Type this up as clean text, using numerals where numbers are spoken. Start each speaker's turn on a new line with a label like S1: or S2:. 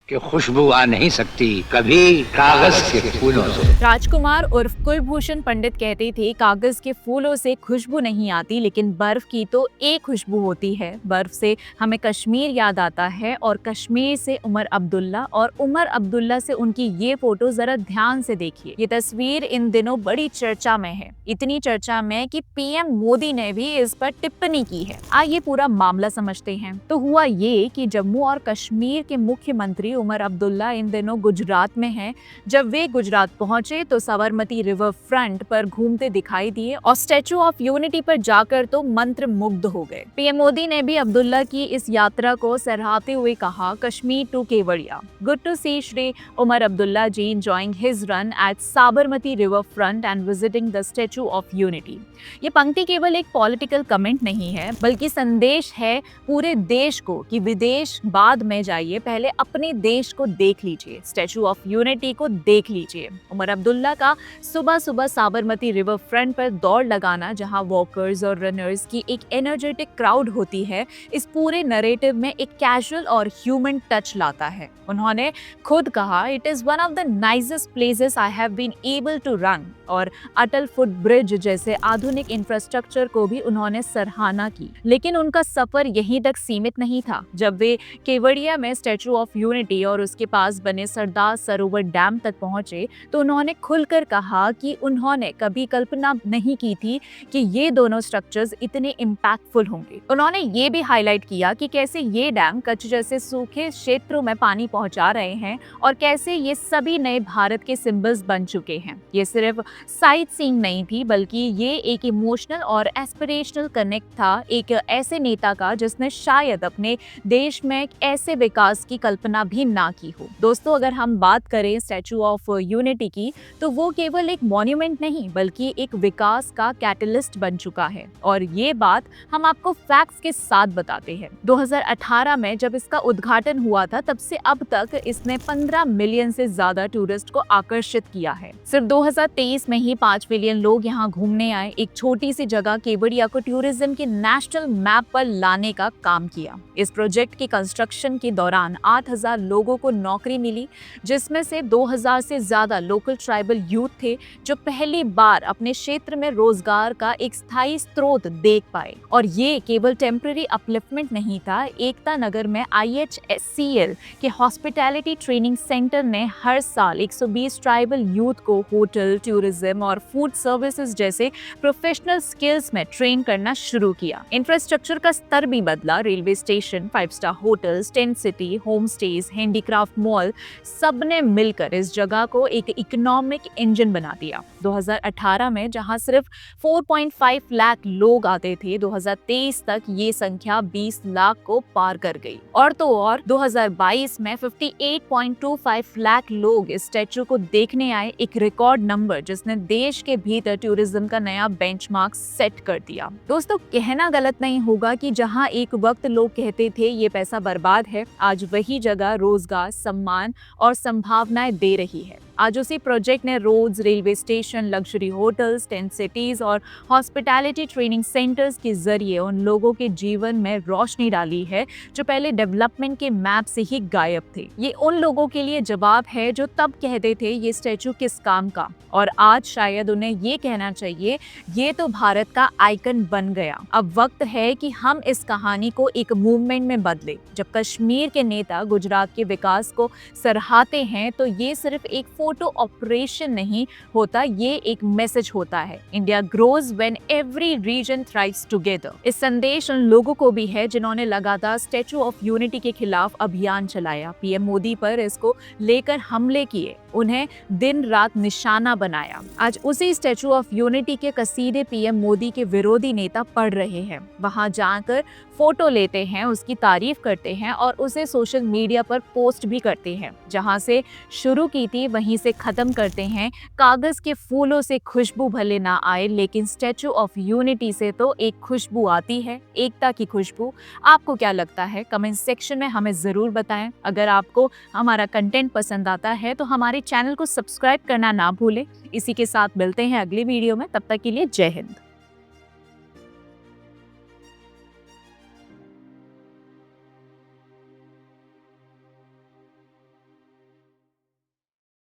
S1: कि खुशबू आ नहीं सकती कभी कागज के फूलों से।
S2: राजकुमार उर्फ कुलभूषण पंडित कहते थे, कागज के फूलों से खुशबू नहीं आती, लेकिन बर्फ की तो एक खुशबू होती है। बर्फ से हमें कश्मीर याद आता है, और कश्मीर से उमर अब्दुल्ला, और उमर अब्दुल्ला से उनकी ये फोटो जरा ध्यान से देखिए। ये तस्वीर इन दिनों बड़ी चर्चा में है, इतनी चर्चा में कि पीएम मोदी ने भी इस पर टिप्पणी की है। आइए पूरा मामला समझते हैं। तो हुआ ये कि जम्मू और कश्मीर के मुख्यमंत्री उमर अब्दुल्ला इन दिनों गुजरात में हैं। जब वे गुजरात पहुंचे तो साबरमती रिवर फ्रंट पर घूमते दिखाई दिए, और स्टैचू ऑफ यूनिटी पर जाकर तो मंत्र मुग्ध हो गए। पीएम मोदी ने भी अब्दुल्ला की इस यात्रा को सराहते हुए कहा, Kashmir to Kevadia, good to see Shri Umar Abdullah ji enjoying his run at Sabarmati river front and visiting the statue of unity. ये पंक्ति केवल एक पॉलिटिकल कमेंट नहीं है, बल्कि संदेश है पूरे देश को कि विदेश बाद में जाइए, पहले अपने देश को देख लीजिए, स्टैचू ऑफ यूनिटी को देख लीजिए। उमर अब्दुल्ला का सुबह सुबह साबरमती रिवर फ्रंट पर दौड़ लगाना, जहां वॉकर्स और रनर्स की एक एनर्जेटिक क्राउड होती है, इस पूरे नरेटिव में एक कैजुअल और ह्यूमन टच लाता है। उन्होंने खुद कहा, it is one of the nicest places I have been able to run, और अटल फुट ब्रिज जैसे आधुनिक इंफ्रास्ट्रक्चर को भी उन्होंने सराहना की। लेकिन उनका सफर यहीं तक सीमित नहीं था। जब वे केवड़िया में स्टैचू ऑफ यूनिटी और उसके पास बने सरदार सरोवर डैम तक पहुंचे तो उन्होंने खुलकर कहा कि उन्होंने कभी कल्पना नहीं की थी कि ये दोनों स्ट्रक्चर्स इतने इम्पैक्टफुल होंगे। उन्होंने ये भी हाईलाइट किया कि कैसे ये डैम कच्छ जैसे सूखे क्षेत्रों में पानी पहुंचा रहे हैं, और कैसे ये सभी नए भारत के सिंबल्स बन चुके हैं। ये सिर्फ साइट सीइंग नहीं थी, बल्कि ये एक इमोशनल और एस्पिरेशनल कनेक्ट था, एक ऐसे नेता का जिसने शायद अपने देश में ऐसे विकास की कल्पना भी ना की हो। दोस्तों, अगर हम बात करें स्टैचू ऑफ यूनिटी की, तो वो केवल एक मॉन्यूमेंट नहीं, बल्कि एक विकास का कैटलिस्ट बन चुका है। और ये बात हम आपको फैक्ट्स के साथ बताते हैं। 2018 में जब इसका उद्घाटन हुआ था, तब से अब तक इसने 15 मिलियन से ज्यादा टूरिस्ट को आकर्षित किया है। सिर्फ 2023 में ही 5 मिलियन लोग यहाँ घूमने आए। एक छोटी सी जगह केवड़िया को टूरिज्म के नेशनल मैप पर लाने का काम किया। इस प्रोजेक्ट की कंस्ट्रक्शन के दौरान 8,000 लोगों को नौकरी मिली, जिसमें से 2,000 से ज्यादा लोकल ट्राइबल यूथ थे, जो पहली बार अपने क्षेत्र में रोजगार का एक स्थायी स्रोत देख पाए। और ये केवल टेम्पररी अपलिफ्टमेंट नहीं था। एकता नगर में IHSCL के हॉस्पिटैलिटी ट्रेनिंग सेंटर ने हर साल 120 ट्राइबल यूथ को होटल, टूरिज्म और फूड सर्विसेज जैसे प्रोफेशनल स्किल्स में ट्रेन करना शुरू किया। इंफ्रास्ट्रक्चर का स्तर भी बदला। Railway station, 5 star hotels, tent city, home stage, handicraft mall, सबने मिलकर इस जगह को एक इकोनॉमिक इंजन बना दिया। 2018 में जहां सिर्फ 4.5 लाख लोग आते थे, 2023 तक ये संख्या 20 लाख को पार कर गई। और तो और 2022 में 58.25 लाख लोग इस स्टैचू को देखने आए, एक रिकॉर्ड नंबर जिसने देश के भीतर टूरिज्म का नया बेंचमार्क सेट कर दिया। दोस्तों, कहना गलत नहीं होगा कि जहां एक वक्त लोग कहते थे ये पैसा बर्बाद है, आज वही जगह रोजगार, सम्मान और संभावनाएं दे रही है। आज उसी प्रोजेक्ट ने roads, railway station, luxury hotels, tent cities और हॉस्पिटैलिटी ट्रेनिंग सेंटर्स के जरिए उन लोगों के जीवन में रोशनी डाली है जो पहले डेवलपमेंट के मैप से ही गायब थे। ये उन लोगों के लिए जवाब है जो तब कहते थे ये स्टैचू किस काम का, और आज शायद उन्हें ये कहना चाहिए, ये तो भारत का आइकन बन गया। अब वक्त है कि हम इस कहानी को एक मूवमेंट में बदले। जब कश्मीर के नेता गुजरात के विकास को सराहते हैं, तो ये सिर्फ एक फोटो ऑपरेशन नहीं होता, ये एक मैसेज होता है। India grows when every region thrives together. इस संदेश उन लोगों को भी है जिन्होंने लगातार स्टैचू ऑफ यूनिटी के खिलाफ अभियान चलाया, पीएम मोदी पर इसको लेकर हमले किए, उन्हें दिन रात निशाना बनाया। आज उसी स्टैचू ऑफ यूनिटी के कसीदे पीएम मोदी के विरोधी नेता पढ़ रहे हैं, वहां जाकर फोटो लेते हैं, उसकी तारीफ करते हैं और उसे सोशल मीडिया पर पोस्ट भी करते हैं। जहां से शुरू की थी वहीं से खत्म करते हैं। कागज के फूलों से खुशबू भले ना आए, लेकिन स्टैचू ऑफ यूनिटी से तो एक खुशबू आती है, एकता की खुशबू। आपको क्या लगता है? कमेंट सेक्शन में हमें जरूर बताएं। अगर आपको हमारा कंटेंट पसंद आता है तो हमारे चैनल को सब्सक्राइब करना ना भूलें। इसी के साथ मिलते हैं अगली वीडियो में, तब तक के लिए जय हिंद।